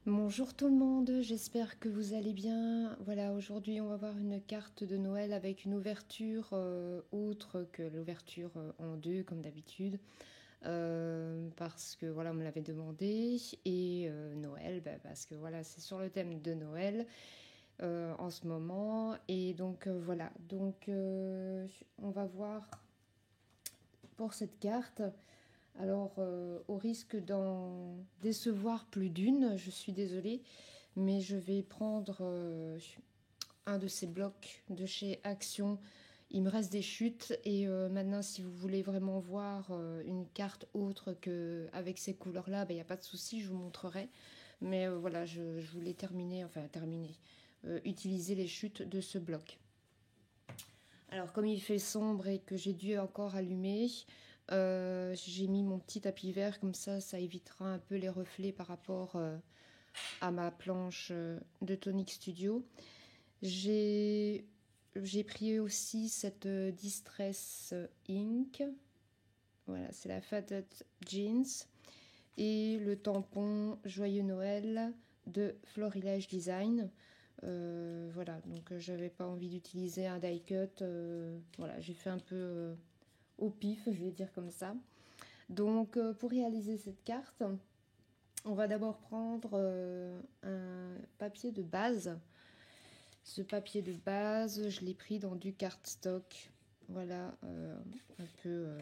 Bonjour tout le monde, j'espère que vous allez bien. Voilà, aujourd'hui on va voir une carte de Noël avec une ouverture autre que l'ouverture en deux comme d'habitude. Parce que voilà, on me l'avait demandé. Et Noël, bah, parce que voilà, c'est sur le thème de Noël en ce moment. Et donc voilà, donc on va voir pour cette carte. Alors, au risque d'en décevoir plus d'une, je suis désolée, mais je vais prendre un de ces blocs de chez Action. Il me reste des chutes et maintenant, si vous voulez vraiment voir une carte autre que avec ces couleurs-là, il n'y a pas de souci, je vous montrerai. Mais voilà, je voulais terminer, enfin terminer, utiliser les chutes de ce bloc. Alors, comme il fait sombre et que j'ai dû encore allumer, j'ai mis mon petit tapis vert, comme ça évitera un peu les reflets par rapport à ma planche de Tonic Studio. J'ai j'ai pris aussi cette Distress Ink. Voilà, c'est la Faded Jeans. Et le tampon Joyeux Noël de Florilège Design. Voilà, donc j'avais pas envie d'utiliser un die cut. Voilà, j'ai fait un peu au pif, je vais dire comme ça. Donc pour réaliser cette carte, on va d'abord prendre un papier de base. Ce papier de base, je l'ai pris dans du cardstock. Voilà, un peu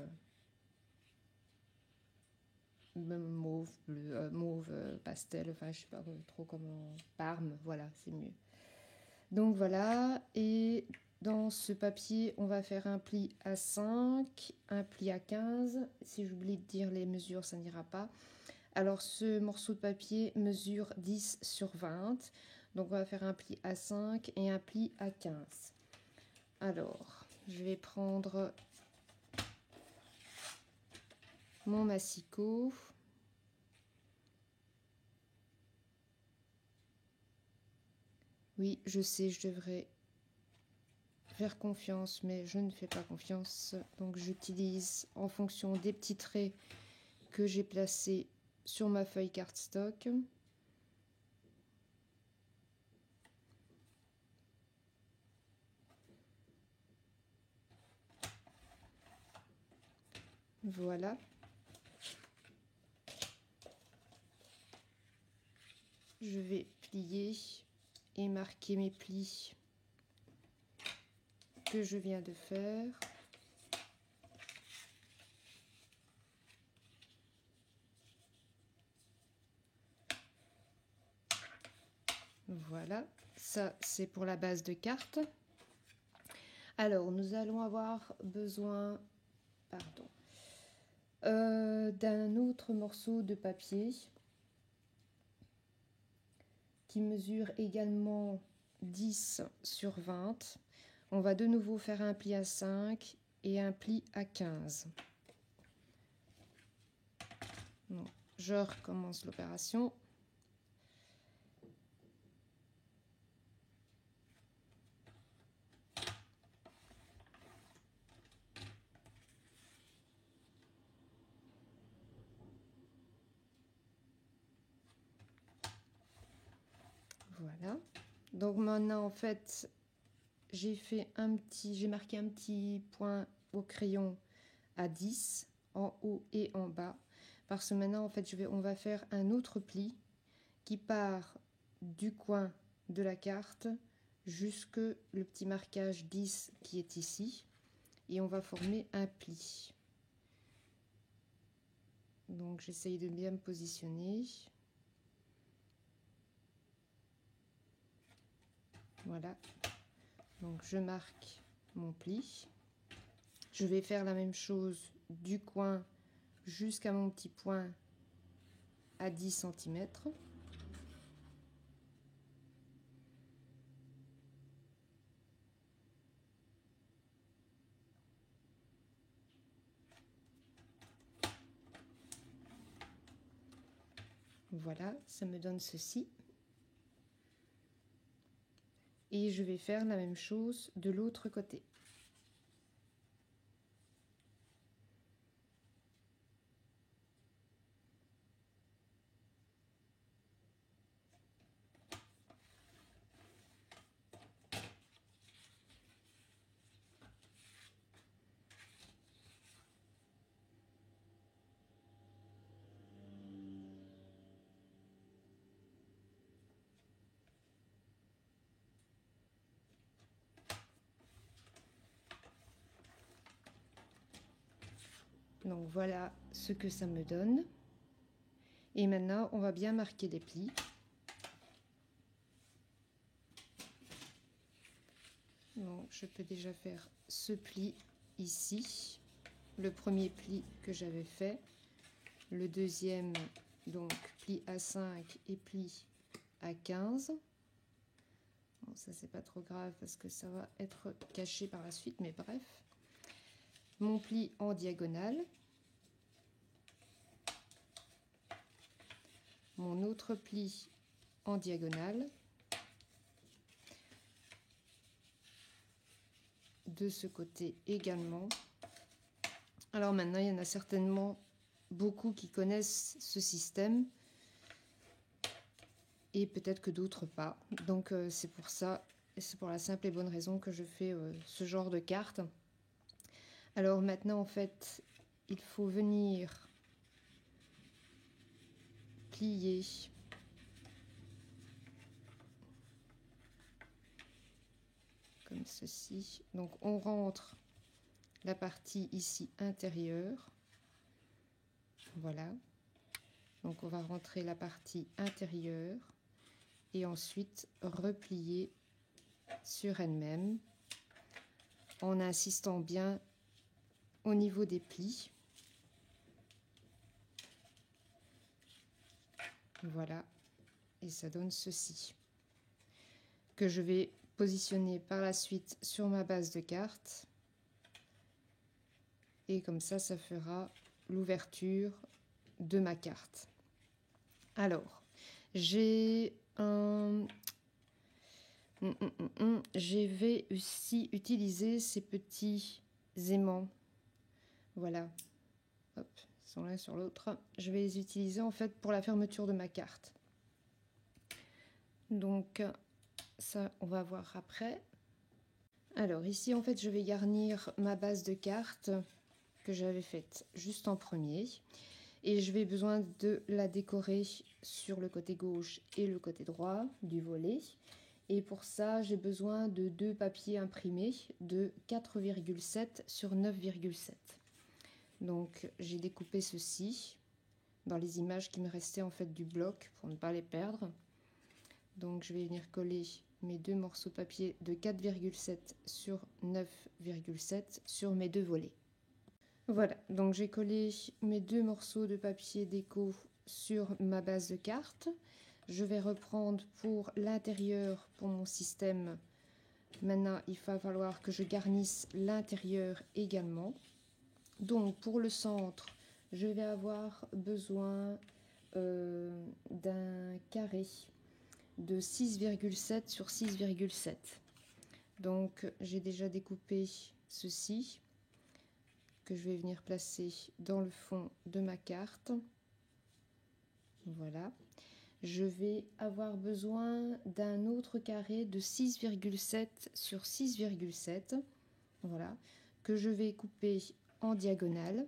mauve, bleu, mauve, pastel, enfin je sais pas trop comment. Parme, voilà, c'est mieux. Donc voilà, et dans ce papier, on va faire un pli à 5, un pli à 15. Si j'oublie de dire les mesures, ça n'ira pas. Alors ce morceau de papier mesure 10 sur 20. Donc on va faire un pli à 5 et un pli à 15. Alors, je vais prendre mon massicot. Oui, je sais, je devrais faire confiance, mais je ne fais pas confiance. Donc j'utilise en fonction des petits traits que j'ai placés sur ma feuille cardstock. Voilà. Je vais plier et marquer mes plis que je viens de faire. Voilà, ça c'est pour la base de carte. Alors, nous allons avoir besoin, pardon, d'un autre morceau de papier qui mesure également 10 sur 20. On va de nouveau faire un pli à 5 et un pli à 15. Donc, je recommence l'opération. Voilà. Donc maintenant, en fait, j'ai marqué un petit point au crayon à 10 en haut et en bas. Parce que maintenant, en fait, on va faire un autre pli qui part du coin de la carte jusque le petit marquage 10 qui est ici. Et on va former un pli. Donc j'essaye de bien me positionner. Voilà. Donc je marque mon pli. Je vais faire la même chose du coin jusqu'à mon petit point à 10 cm. Voilà, ça me donne ceci. Et je vais faire la même chose de l'autre côté. Donc voilà ce que ça me donne. Et maintenant, on va bien marquer les plis. Donc, je peux déjà faire ce pli ici. Le premier pli que j'avais fait. Le deuxième, donc pli à 5 et pli à 15. Bon, ça, c'est pas trop grave parce que ça va être caché par la suite, mais bref. Mon pli en diagonale. Mon autre pli en diagonale. De ce côté également. Alors maintenant, il y en a certainement beaucoup qui connaissent ce système et peut-être que d'autres pas. Donc c'est pour ça, et c'est pour la simple et bonne raison que je fais ce genre de carte. Alors maintenant, en fait, il faut venir plier comme ceci. Donc on rentre la partie ici intérieure. Voilà. Donc on va rentrer la partie intérieure et ensuite replier sur elle-même en insistant bien au niveau des plis. Voilà. Et ça donne ceci. Que je vais positionner par la suite sur ma base de carte. Et comme ça, ça fera l'ouverture de ma carte. Alors, j'ai un... Je vais aussi utiliser ces petits aimants. Voilà. Hop, ils sont l'un sur l'autre. Je vais les utiliser en fait pour la fermeture de ma carte. Donc, ça, on va voir après. Alors, ici, en fait, je vais garnir ma base de carte que j'avais faite juste en premier. Et je vais besoin de la décorer sur le côté gauche et le côté droit du volet. Et pour ça, j'ai besoin de 2 papiers imprimés de 4,7 sur 9,7. Donc, j'ai découpé ceci dans les images qui me restaient en fait du bloc pour ne pas les perdre. Donc, je vais venir coller mes 2 morceaux de papier de 4,7 sur 9,7 sur mes 2 volets. Voilà, donc j'ai collé mes 2 morceaux de papier déco sur ma base de carte. Je vais reprendre pour l'intérieur pour mon système. Maintenant, il va falloir que je garnisse l'intérieur également. Donc, pour le centre, je vais avoir besoin d'un carré de 6,7 sur 6,7. Donc, j'ai déjà découpé ceci que je vais venir placer dans le fond de ma carte. Voilà. Je vais avoir besoin d'un autre carré de 6,7 sur 6,7. Voilà. Que je vais couper en diagonale.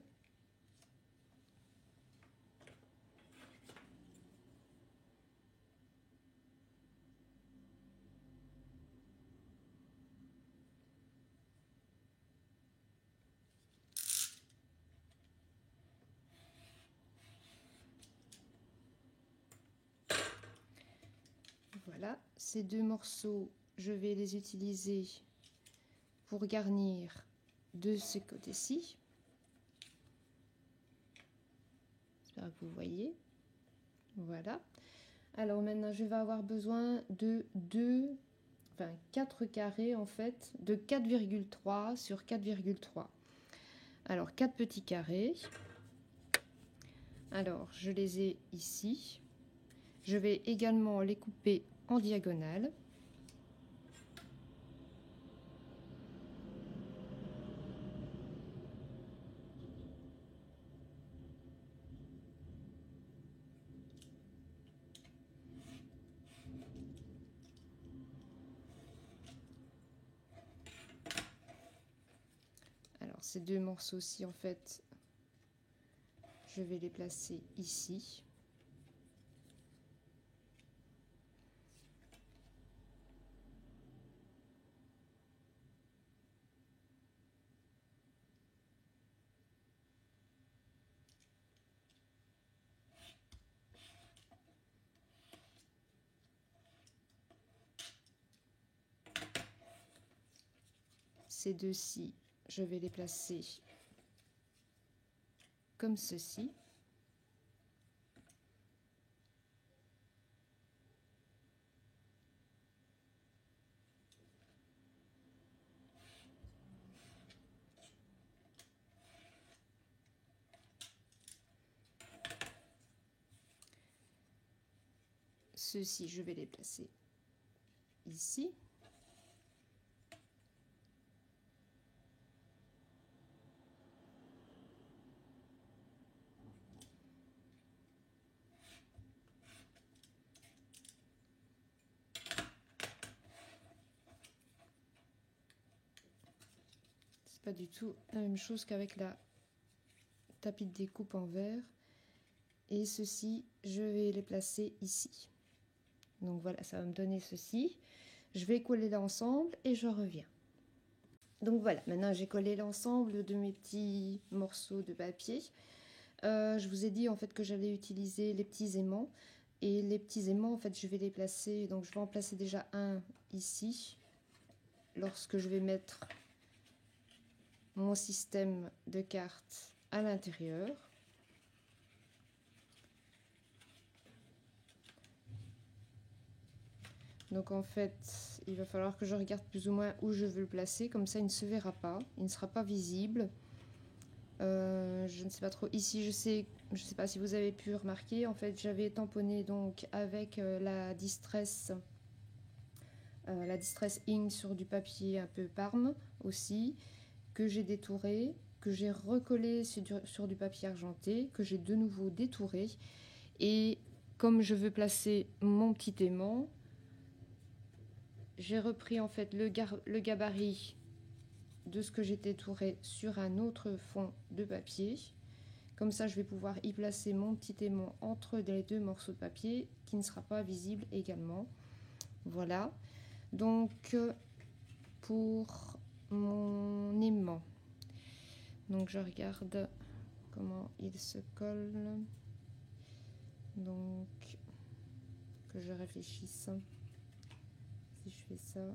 Voilà, ces 2 morceaux, je vais les utiliser pour garnir de ce côté-ci. J'espère que vous voyez. Voilà. Alors maintenant, je vais avoir besoin de 4 carrés en fait, de 4,3 sur 4,3. Alors, 4 petits carrés. Alors, je les ai ici. Je vais également les couper en diagonale. Alors, ces 2 morceaux-ci, en fait, je vais les placer ici. Ces deux-ci, je vais les placer comme ceci. Ceux-ci, je vais les placer ici. C'est pas du tout la même chose qu'avec la tapis de découpe en verre. Et ceux-ci, je vais les placer ici. Donc voilà, ça va me donner ceci. Je vais coller l'ensemble et je reviens. Donc voilà, maintenant j'ai collé l'ensemble de mes petits morceaux de papier. Je vous ai dit en fait que j'allais utiliser les petits aimants. Et les petits aimants, en fait, je vais les placer. Donc je vais en placer déjà un ici. Lorsque je vais mettre mon système de cartes à l'intérieur. Donc en fait, il va falloir que je regarde plus ou moins où je veux le placer. Comme ça, il ne se verra pas. Il ne sera pas visible. Je ne sais pas trop. Ici, je sais pas si vous avez pu remarquer. En fait, j'avais tamponné donc avec la Distress Ink sur du papier un peu Parme aussi, que j'ai détouré, que j'ai recollé sur du papier argenté, que j'ai de nouveau détouré. Et comme je veux placer mon petit aimant, j'ai repris en fait le gabarit de ce que j'ai détouré sur un autre fond de papier. Comme ça, je vais pouvoir y placer mon petit aimant entre les deux morceaux de papier qui ne sera pas visible également. Voilà. Donc, pour mon aimant, donc je regarde comment il se colle. Donc, que je réfléchisse. Si je fais ça.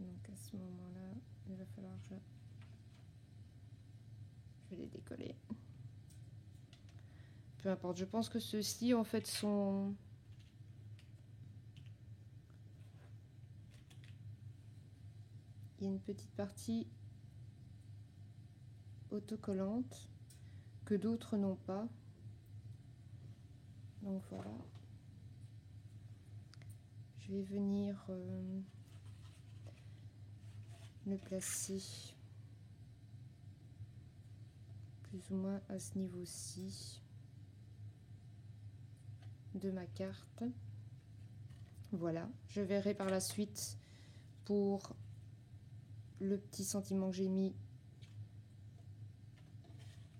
Donc à ce moment-là, il va falloir que je vais les décoller. Peu importe, je pense que ceux-ci en fait sont... Il y a une petite partie autocollante que d'autres n'ont pas. Donc voilà. Je vais venir le placer plus ou moins à ce niveau-ci de ma carte. Voilà, je verrai par la suite pour le petit sentiment que j'ai mis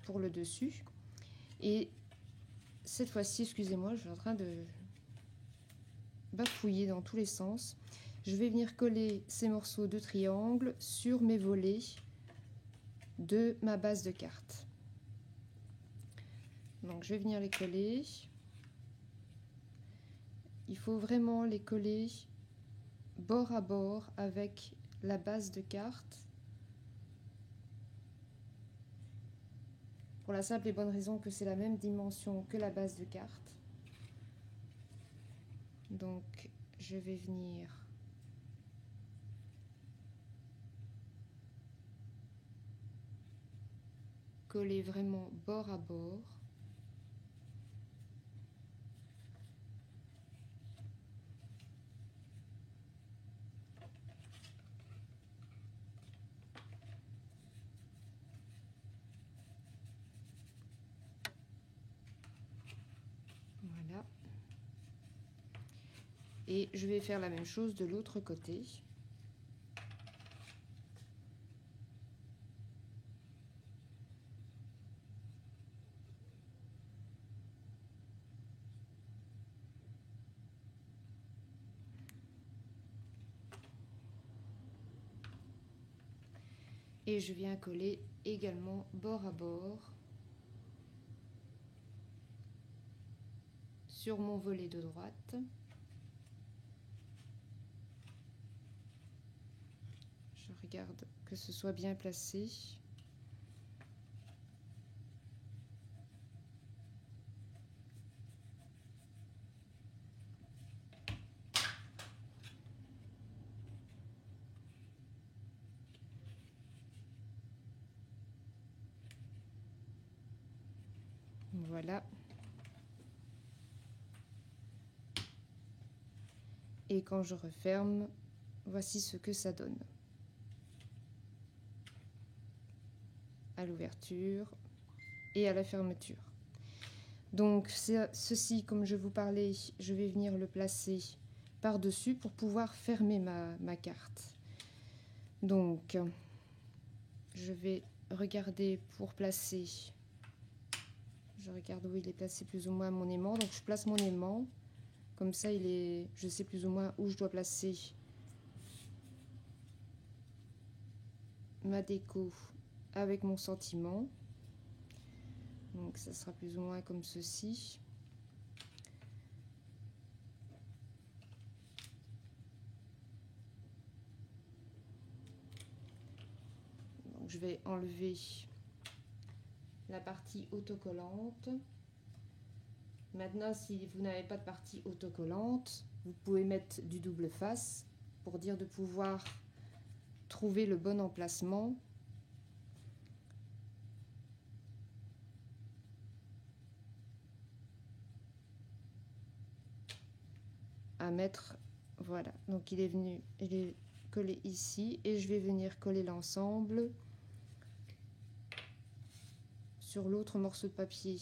pour le dessus. Et cette fois-ci, excusez-moi, je suis en train de bafouiller dans tous les sens. Je vais venir coller ces morceaux de triangle sur mes volets de ma base de carte. Donc je vais venir les coller. Il faut vraiment les coller bord à bord avec la base de carte. Pour la simple et bonne raison que c'est la même dimension que la base de carte. Donc je vais venir coller vraiment bord à bord. Voilà. Et je vais faire la même chose de l'autre côté. Et je viens coller également bord à bord sur mon volet de droite. regarde que ce soit bien placé. Voilà. Et quand je referme, voici ce que ça donne. À l'ouverture et à la fermeture. Donc ceci, comme je vous parlais, je vais venir le placer par-dessus pour pouvoir fermer ma carte. Donc, je vais regarder pour placer. Je regarde où il est placé plus ou moins mon aimant. Donc je place mon aimant. Comme ça, je sais plus ou moins où je dois placer ma déco avec mon sentiment. Donc ça sera plus ou moins comme ceci. Donc je vais enlever la partie autocollante. Maintenant, si vous n'avez pas de partie autocollante, vous pouvez mettre du double face pour dire de pouvoir trouver le bon emplacement. À mettre, voilà, donc il est collé ici et je vais venir coller l'ensemble sur l'autre morceau de papier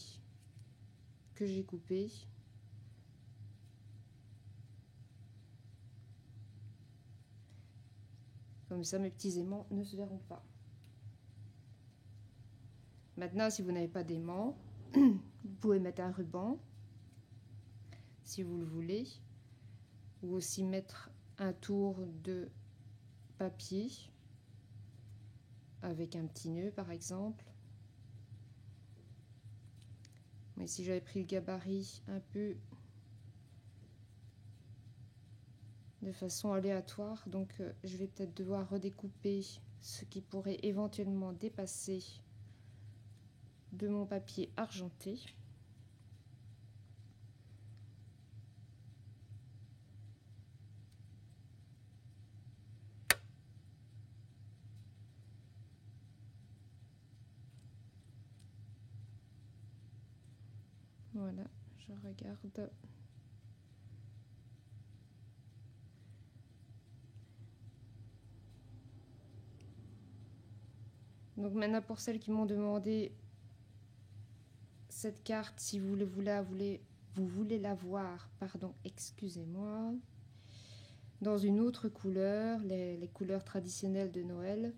que j'ai coupé. Comme ça, mes petits aimants ne se verront pas. Maintenant, si vous n'avez pas d'aimant, vous pouvez mettre un ruban, si vous le voulez, ou aussi mettre un tour de papier avec un petit nœud, par exemple. Mais si j'avais pris le gabarit un peu de façon aléatoire, donc je vais peut-être devoir redécouper ce qui pourrait éventuellement dépasser de mon papier argenté. Voilà, je regarde. Donc maintenant, pour celles qui m'ont demandé cette carte, si vous voulez la voir, pardon, excusez-moi, dans une autre couleur, les couleurs traditionnelles de Noël,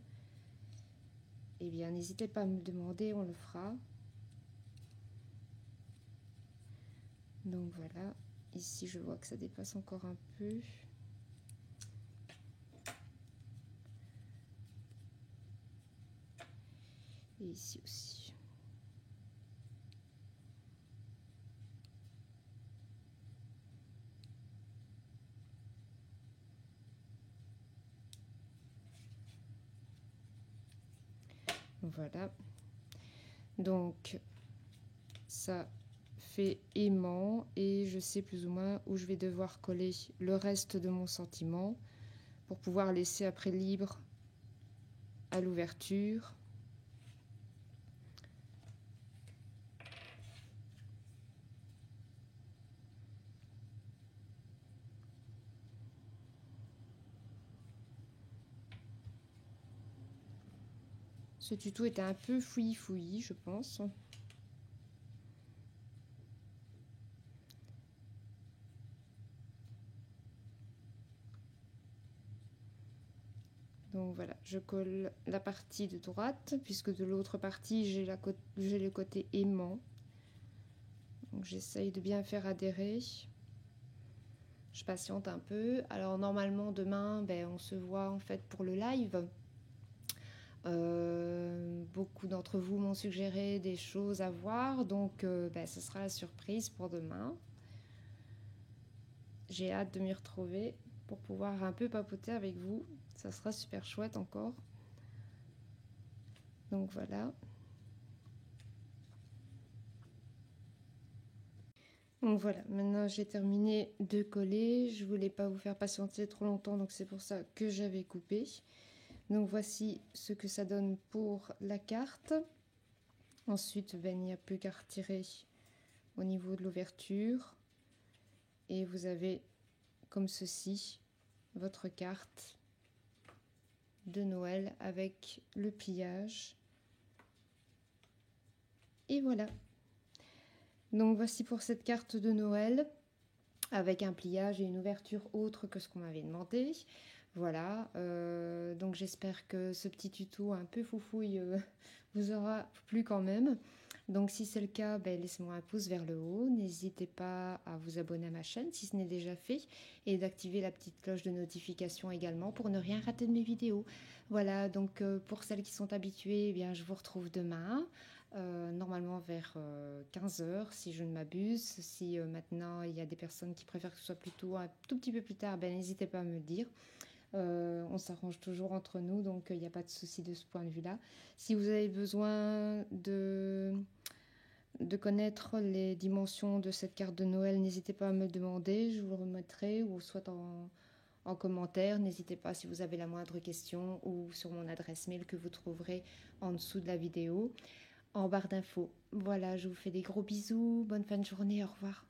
eh bien, n'hésitez pas à me demander, on le fera. Donc voilà, ici je vois que ça dépasse encore un peu. Et ici aussi. Voilà. Donc ça fait aimant et je sais plus ou moins où je vais devoir coller le reste de mon sentiment pour pouvoir laisser après libre à l'ouverture. Ce tuto était un peu fouillis-fouillis, je pense. Donc voilà, je colle la partie de droite, puisque de l'autre partie, j'ai le côté aimant. Donc j'essaye de bien faire adhérer. Je patiente un peu. Alors normalement, demain, on se voit en fait pour le live. Beaucoup d'entre vous m'ont suggéré des choses à voir, donc ce sera la surprise pour demain. J'ai hâte de m'y retrouver pour pouvoir un peu papoter avec vous. Ça sera super chouette encore. Donc voilà. Donc voilà, maintenant j'ai terminé de coller. Je voulais pas vous faire patienter trop longtemps, donc c'est pour ça que j'avais coupé. Donc voici ce que ça donne pour la carte. Ensuite, ben, il n'y a plus qu'à retirer au niveau de l'ouverture. Et vous avez comme ceci votre carte de Noël avec le pliage. Et voilà. Donc voici pour cette carte de Noël avec un pliage et une ouverture autre que ce qu'on m'avait demandé. Voilà, donc j'espère que ce petit tuto un peu foufouille vous aura plu quand même. Donc si c'est le cas, ben, laissez-moi un pouce vers le haut. N'hésitez pas à vous abonner à ma chaîne si ce n'est déjà fait et d'activer la petite cloche de notification également pour ne rien rater de mes vidéos. Voilà, donc pour celles qui sont habituées, eh bien, je vous retrouve demain. Normalement vers 15 heures si je ne m'abuse. Si maintenant il y a des personnes qui préfèrent que ce soit plutôt un tout petit peu plus tard, ben, n'hésitez pas à me le dire. On s'arrange toujours entre nous, donc il n'y a pas de souci de ce point de vue-là. Si vous avez besoin de connaître les dimensions de cette carte de Noël, n'hésitez pas à me le demander, je vous le remettrai, ou soit en commentaire. N'hésitez pas si vous avez la moindre question, ou sur mon adresse mail que vous trouverez en dessous de la vidéo, en barre d'infos. Voilà, je vous fais des gros bisous, bonne fin de journée, au revoir.